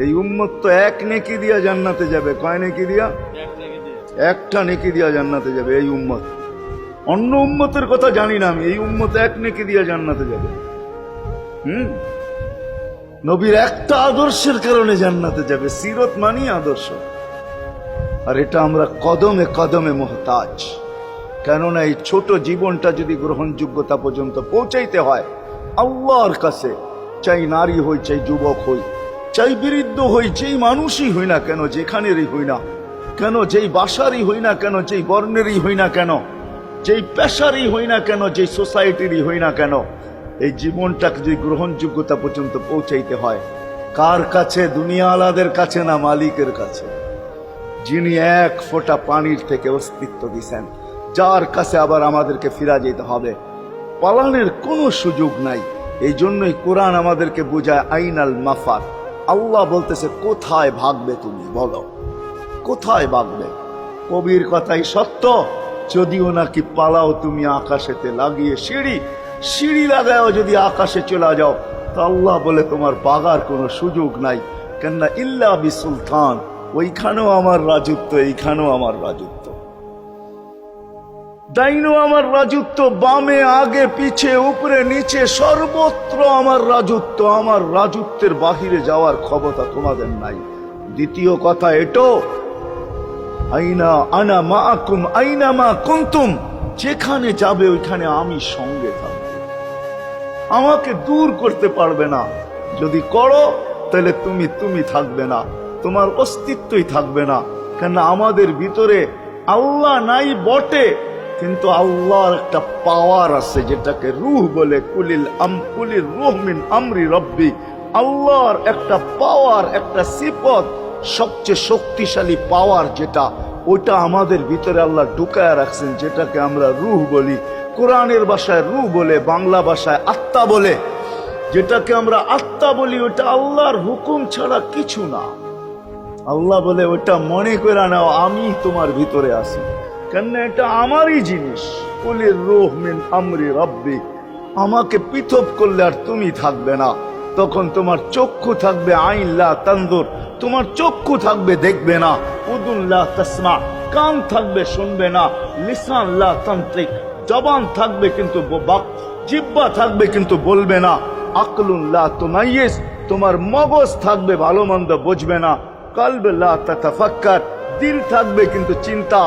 এই উম্মত তো এক নেকি দিয়া জান্নাতে যাবে। কয় নেকি দিয়া? একটা নেকি দিয়া জান্নাতে যাবে এই উম্মত। অন্য উম্মতের কথা জানি না আমি, এই উম্মত এক নেকি দিয়া জান্নাতে যাবে। নবীর একটা আদর্শের কারণে জান্নাতে যাবে। সিরত মানি আদর্শ। আর এটা আমরা কদমে কদমে মুহতাজ। কেননা এই ছোট জীবনটা যদি গ্রহণযোগ্যতা পর্যন্ত পৌঁছাইতে হয় আল্লাহর কাছে, চাই নারী হই, চাই যুবক হই, চাই বৃদ্ধ হই, যেই মানুষই হই না কেন, যেখানেরই হই না কেন, যেই বাসারই হই না কেন, যেই বর্ণেরই হই না কেন, যেই পেশারই হই না কেন, যেই সোসাইটিরই হই না কেন, এই জীবনটাকে যদি গ্রহণযোগ্যতা পর্যন্ত পৌঁছাইতে হয় কার কাছে? দুনিয়াওয়ালাদের কাছে না, মালিকের কাছে, যিনি এক ফোঁটা পানির থেকে অস্তিত্ব দিছেন, যার কাছে আবার আমাদেরকে ফিরা যেতে হবে। পালানের কোনো সুযোগ নাই। এই জন্যই কোরআন আমাদেরকে বোঝায় আইনাল মাফার। আল্লাহ বলতেছে কোথায় ভাগবে তুমি, বলো কোথায় ভাগবে? কবির কথাই সত্য, যদিও নাকি পালাও তুমি আকাশেতে লাগিয়ে সিঁড়ি, সিঁড়ি লাগাও যদি আকাশে চলে যাও, তো আল্লাহ বলে তোমার বাগার কোনো সুযোগ নাই। কেননা ইল্লা বিসুলতান, ওইখানেও আমার রাজত্ব, এইখানেও আমার রাজত্ব, ডাইনো আমার রাজত্ব, বামে আগে পিছে উপরে নিচে সর্বত্র আমার রাজত্ব। আমার রাজত্বের বাহিরে যাওয়ার ক্ষমতা তোমাদের নাই। দ্বিতীয় কথা এটো, আইনা আনা মাআকুম আইনা মা কুনতুম, যেখানে যাবে ওইখানে আমি সঙ্গে থাকব। আমাকে দূর করতে পারবে না। যদি করো তাহলে তুমি থাকবে না, তোমার অস্তিত্বই থাকবে না। কেন আমাদের ভিতরে আল্লাহ নাই বটে, কিন্তু আল্লাহর একটা পাওয়ার আছে যেটাকে রূহ বলে। কুলির রূহ মিন আমরি রব্বি। আল্লাহর একটা পাওয়ার, একটা সিফত, সবচেয়ে শক্তিশালী পাওয়ার যেটা, ওটা আমাদের ভিতরে আল্লাহ ঢুকায় রাখছেন, যেটাকে আমরা রূহ বলি। কোরআনের ভাষায় রূহ বলে, বাংলা ভাষায় আত্মা বলে। যেটাকে আমরা আত্মা বলি ওটা আল্লাহর হুকুম ছাড়া কিছু না। আল্লাহ বলে ওটা মনে করে নাও আমি তোমার ভিতরে আছি, কেন এটা আমারই জিনিস। কুলির রূহ মিন আমরি রব্বি। আমাকে পৃথক করলে আর তুমি থাকবে না। তখন তোমার চক্ষু থাকবে আইন লা তানজুর, তোমার চক্ষু থাকবে দেখবে না। উদুন লা তাসমা, কান থাকবে শুনবে না। লিসান লা তান্তিক, জবান থাকবে কিন্তু জিহ্বা থাকবে কিন্তু বলবে না। আকলুন লা তুমাইয়িজ, তোমার মগজ থাকবে ভালো মন্দ বুঝবে না। কলব লা তাতাফাক্কার, দিল থাকবে কিন্তু চিন্তা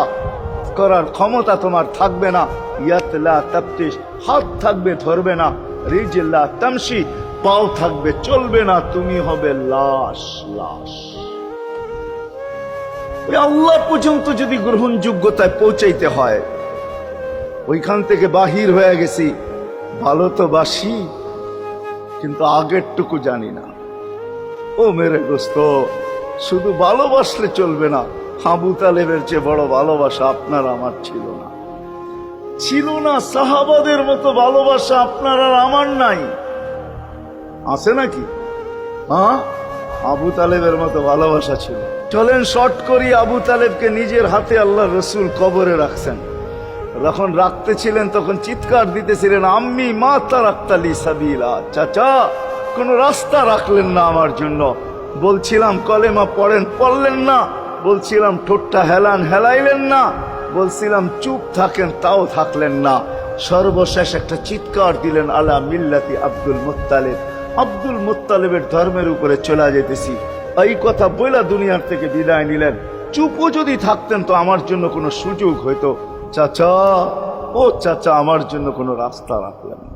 করার ক্ষমতা তোমার থাকবে না। ইয়াত লা তাফতিশ, হাত থাকবে ধরবে না। রিজল লা তামশি, পাও থাকবে চলবে না। তুমি হবে লাশ। ওই আল্লাহ পর্যন্ত যদি গ্রহণযোগ্যতায় পৌঁছাইতে হয়, ওইখান থেকে বাহির হয়ে গেছি। ভালো তো বাসি, কিন্তু আগেরটুকু জানি না। ও মেরে দোস্ত, শুধু ভালোবাসলে চলবে না। আবু তালেবের চেয়ে বড় ভালোবাসা আপনার আমার ছিল না, ছিল না। সাহাবাদের মতো ভালোবাসা আপনার আর আমার নাই। আছে নাকি? হ্যাঁ, আবু তালেবের মতো ভালোবাসা ছিল। চলেন শর্ট করি। আবু তালেবকে নিজের হাতে আল্লাহ রসুল কবরে রাখছেন। যখন রাখতেছিলেন তখন চিৎকার দিতেছিলেন, আম্মি মা তারাক্তালি সাবিলা, চাচা কোন রাস্তা রাখলেন না আমার জন্য। বলছিলাম কলেমা পড়েন, পড়লেন না। বলছিলাম ঠোঁটটা হেলান, হেলাইলেন না। বলছিলাম চুপ থাকেন, তাও থাকলেন না। সর্বশেষ একটা চিৎকার দিলেন, আলা মিল্লাতি আব্দুল মুত্তালিব, আব্দুল মুত্তালিবের ধর্মের উপরে চলে যেতেছি। এই কথা বইলা দুনিয়ার থেকে বিদায় নিলেন। চুপও যদি থাকতেন তো আমার জন্য কোনো সুযোগ হইতো। চাচা, ও চাচা, আমার জন্য কোনো রাস্তা রাখলেন না।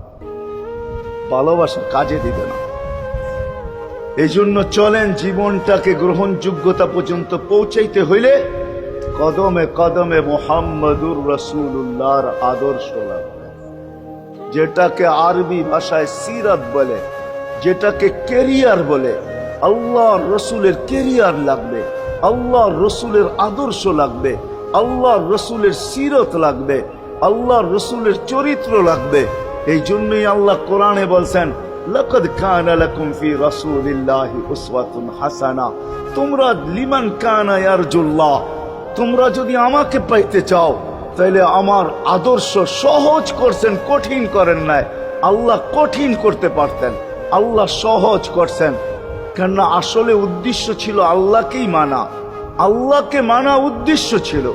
ভালোবাসা কাজে দিবে না। এই জন্য চলেন, জীবনটাকে গ্রহণযোগ্যতা পর্যন্ত পৌঁছাইতে হইলে কদমে কদমে মুহাম্মদুর রাসূলুল্লাহর আদর্শ লাগবে। যেটাকে আরবি ভাষায় সিরাত বলে, যেটাকে কেরিয়ার বলে। আল্লাহর রসুলের কেরিয়ার লাগবে, আল্লাহর রসুলের আদর্শ লাগবে, আল্লাহর রসুলের সিরত লাগবে, আল্লাহর রসুলের চরিত্র লাগবে। এই জন্যই আল্লাহ কোরআনে বলছেন, লাকাদ কানা লাকুম ফি রাসূলিল্লাহি উসওয়াতুন হাসানা। তোমরা লিমান কানা ইয়ারজুল্লাহ, তোমরা যদি আমাকে পাইতে চাও তাহলে আমার আদর্শ সহজ করছেন, কঠিন করেন নাই। আল্লাহ কঠিন করতে পারতেন, আল্লাহ সহজ করছেন। কেননা আসলে উদ্দেশ্য ছিল আল্লাহকেই মানা, আল্লাহকে মানা উদ্দেশ্য ছিল।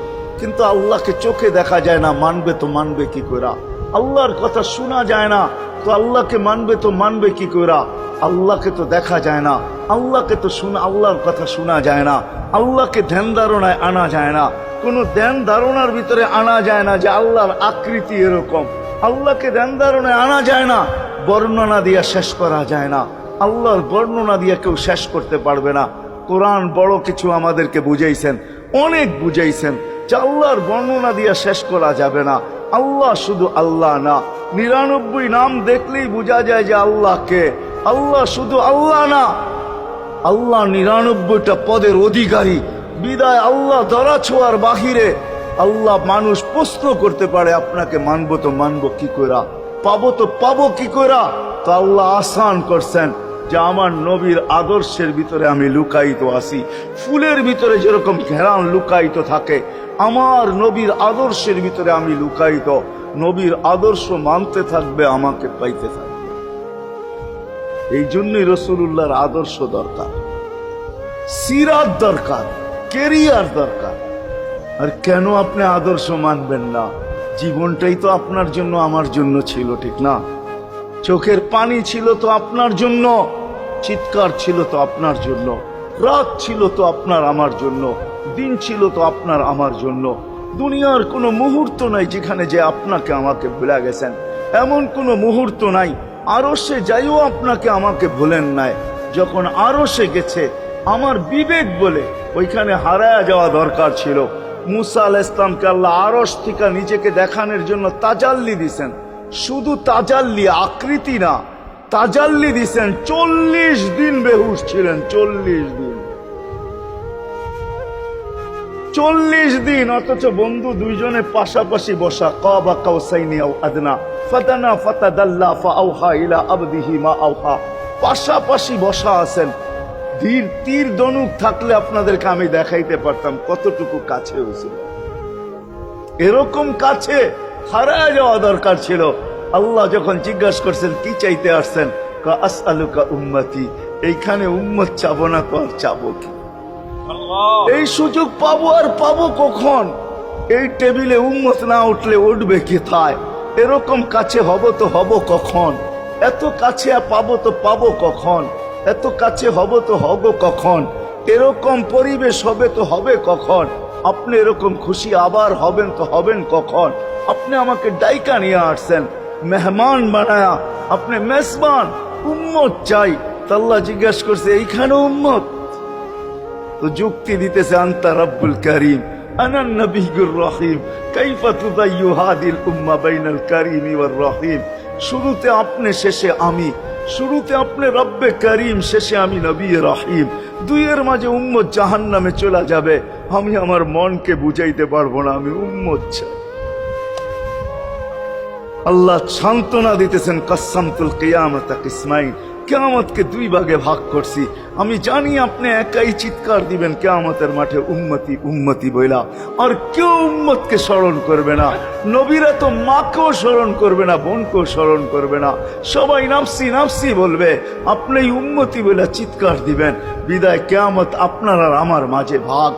কিন্তু আল্লাহকে চোখে দেখা যায় না, মানবে তো মানবে কি করে? আল্লাহর কথা শোনা যায় না, তো আল্লাহকে মানবে তো মানবে কি করে? আল্লাহকে তো দেখা যায় না, আল্লাহকে তো আল্লাহর কথা শোনা যায় না, আল্লাহকে ধ্যান ধারণায় আনা যায় না, কোন ধ্যান ধারণার ভিতরে আনা যায় না যে আল্লাহর আকৃতি এরকম। আল্লাহকে ধ্যান ধারণায় আনা যায় না, বর্ণনা দিয়া শেষ করা যায় না। আল্লাহর বর্ণনা দিয়া কেউ শেষ করতে পারবে না। কোরআন বড় কিছু আমাদেরকে বুঝাইছেন, অনেক বুঝাইছেন যে আল্লাহর বর্ণনা দিয়া শেষ করা যাবে না। আল্লাহ শুধু আল্লাহ না, 99 নাম দেখলেই বোঝা যায় যে আল্লাহকে। আল্লাহ শুধু আল্লাহ না, আল্লাহ 99টা পদের অধিকারী। বিদায় আল্লাহ ধরা ছোঁয়ার বাহিরে আল্লাহ মানুষ প্রশ্ন করতে পারে, আপনাকে মানবো তো মানবো কি করে, পাবো তো পাবো কি করে? তো আল্লাহ আসান করছেন যে আমার নবীর আদর্শের ভিতরে আমি লুকায়িত আছি। ফুলের ভিতরে যেরকম ঘেরান লুকায়িত থাকে, আমার নবীর আদর্শের ভিতরে আমি লুকায়িত। নবীর আদর্শ মানতে থাকবে, আমাকে পাইতে থাকবে। এই জন্যই রাসূলুল্লাহর আদর্শ দরকার, সিরাত দরকার, কেরিয়ার দরকার। আর কেন আপনি আদর্শ মানবেন না? জীবনটাই তো আপনার জন্য আমার জন্য ছিল, ঠিক না? চোখের পানি ছিল তো আপনার জন্য, চিৎকার ছিল তো আপনার জন্য, রাত ছিল তো আপনার আমার জন্য, দিন ছিল তো আপনার আমার জন্য। দুনিয়ার কোনো মুহূর্ত নাই যেখানে যে আপনাকে আমাকে ভুলে গেছেন, এমন কোনো মুহূর্ত নাই। আরশে যাইও আপনাকে আমাকে ভুলেন নাই। যখন আরশে গেছে আমার বিবেক বলে ওইখানে হারায়া যাওয়া দরকার ছিল। মুসা আলাইহিস সালামকে আল্লাহ আরশ থেকে নিজেকে দেখানোর জন্য তাজাল্লি দিছেন। শুধু তাজাল্লি, আকৃতি না, তাজাল্লি দিছেন। 40 দিন বেহুশ ছিলেন, 40 দিন, 40 দিন। অথচ বন্ধু দুইজনে পাশাপাশি বসা, কাবা কাউসাইনি আও আদনা ফাদানা ফাতাদাল্লা ফাআওহা ইলা আবদিহি মা আওহা, পাশাপাশি বসা আছেন। তীর ধনুক থাকলে আপনাদেরকে আমি দেখাইতে পারতাম কতটুকু কাছে হয়েছিল। এরকম কাছে হারায় যাওয়া দরকার ছিল। আল্লাহ যখন জিজ্ঞাসা করছেন কি চাইতে আসছেন, আসআলুকা উম্মতি, এইখানে উম্মত চাবো না তো আর চাবো কি? এই সুযোগ পাবো আর পাবো কখন? এই টেবিলে উম্মত না উঠলে উঠবে কোথায়? এরকম কাছে হব তো হব কখন? এত কাছে পাবো তো পাবো কখন? এত কাছে হব তো হব কখন? এরকম পরিবেশ হবে তো হবে কখন? আপনি এরকম খুশি আবার হবেন তো হবেন কখন? আপনি আমাকে ডাইকা নিয়ে আসছেন, মেহমান বানায়া, আপনি মেজবান। উম্মত চাই। আল্লাহ জিজ্ঞাসা করছে এইখানে উম্মত? তো যুক্তি দিতেছে আনতা রব্বুল করিম আনান নবিয়্যুর রহিম কাইফা তুদাইয়ু হাদিল উম্মাহ বাইনাল কারীমি ওয়ার রহিম। শুরুতে আপনি, শেষে আমি। শুরুতে আপনি রব্বে করিম, শেষে আমি নবী রহিম। দুইয়ের মাঝে উম্মত জাহান্নামে চলে যাবে। আমি আমার মনকে বুঝাইতে পারবো না, আমি উম্মত চাই। আল্লাহ সান্ত্বনা দিতেছেন, কাসসামতুল কিয়ামাতা কিসমাইন, কিয়ামতকে 2 ভাগে ভাগ করছি। আমি জানি আপনি একাই চিৎকার দিবেন কিয়ামতের মাঠে উম্মতি উম্মতি বইলা, আর কেউ উম্মতকে স্মরণ করবে না। নবীরা তো মাকেও স্মরণ করবে না, বোনকেও স্মরণ করবে না, সবাই নাফসি নাফসি বলবে। আপনি উম্মতি বইলা চিৎকার দিবেন। বিদায় কিয়ামত আপনার আর আমার মাঝে ভাগ,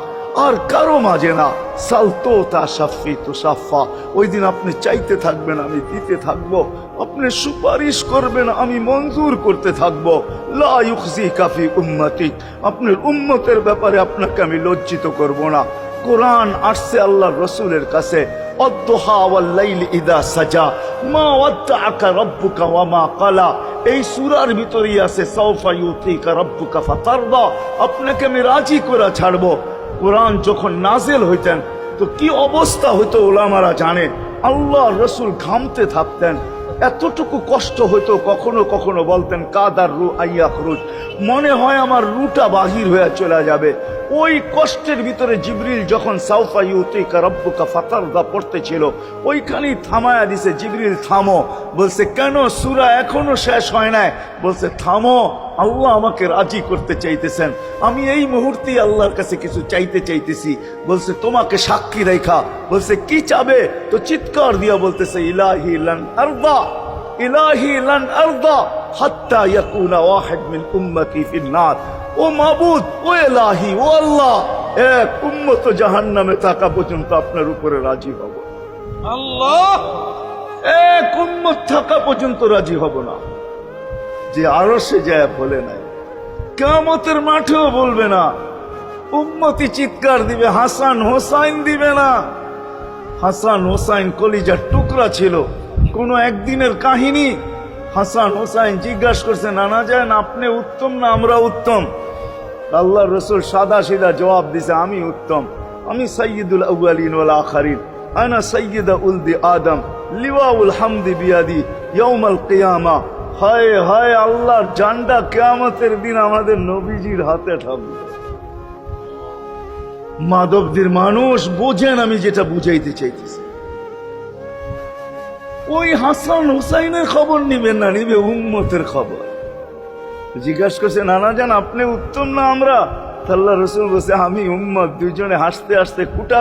আর কারো মাঝে না। সালতো তা সাফি তো সাফা, ওই দিন আপনি চাইতে থাকবেন, আমি দিতে থাকবো। আপনি সুপারিশ করবেন, আমি মঞ্জুর করতে থাকবো। লা ইউখজিকা ফি উম্মতিক, আপনার উম্মতের ব্যাপারে আপনাকে আমি লজ্জিত করব না। কোরআন আসছে আল্লাহর রাসূলের কাছে, অদ্দুহা ওয়াল লাইলি ইযা সাজা মা ওয়াদ্দাআকা রাব্বুকা ওয়া মা ক্বালা। এই সূরার ভিতরেই আছে সাউফা ইউতিকা রাব্বুকা ফাতারদা, আপনাকে আমি রাজি করে ছাড়বো। কোরআন যখন নাজিল হইতেন তো কি অবস্থা হইতো উলামারা জানে। আল্লাহ রসুল ঘামতে থাকতেন, এতটুকু কষ্ট হইতো। কখনো কখনো বলতেন কাদার রু আইয়া খরুজ, মনে হয় আমার রুটা বাহির হয়ে চলে যাবে। ওই কষ্টের ভিতরে জিবরিল যখন সাউফা ইউতিকা রাব্বুকা ফাতারদা পড়তেছিল, ওইখানেই থামায়া দিছে, জিবরিল থামো। বলছে কেন? সূরা এখনো শেষ হয় নাই। বলছে থামো, আল্লাহ আমাকে রাজি করতে চাইতেছেন, আমি এই মুহূর্তেই আল্লাহর কাছে কিছু চাইতে চাইতেছি। বলছে তোমাকে সাক্ষী রেখা। বলছে কি চাবে? তো চিৎকার দিয়া বলতেছে ইলাহি লান আরদা, ইলাহি লান আরদা, হাত্তা ইয়াকুনা ওয়াহিদ মিন উম্মতি ফিন নার। ও মাবুদ, ও ইলাহি, ও আল্লাহ, এক উম্মত জাহান্নামে থাকা পর্যন্ত আপনার উপরে রাজি হব। আল্লাহ, এক উম্মত থাকা পর্যন্ত রাজি হব না। যে আরশে যায় বলে নাই, কিয়ামতের মাঠেও বলবে না। উম্মতি চিৎকার দিবে, হাসান হোসাইন দিবে না। হাসান হোসাইন কলিজার টুকরা ছিল, কোন একদিনের কাহিনী। হাসান হোসাইন জিজ্ঞাসা করছে, নানা যান আপনি উত্তম না আমরা উত্তম? আল্লাহ রসুল সাদা সিধা জবাব দিছে, আমি উত্তম, আমি সাইয়্যিদুল আউয়ালিন ওয়াল আখিরিন, আনা সাইয়্যিদা উলদি আদম, লিওয়াউল হামদি বিয়াদি ইয়াউমাল কিয়ামা। হায় হায়, আল্লাহর জান্ডা কিয়ামতের দিন আমাদের নবীজির হাতে থাকবে। মাধবদের মানুষ বোঝেন আমি যেটা বুঝাইতে চাইতেছি। ওই হাসান হুসাইনের খবর নিবেন না, নিবে উম্মতের খবর। জিজ্ঞাসা করছে, নানা যান আপনি উত্তম না আমরা? আল্লাহ রসুল বলছে, আমি উম্মত। দুইজনে হাসতে হাসতে কুটা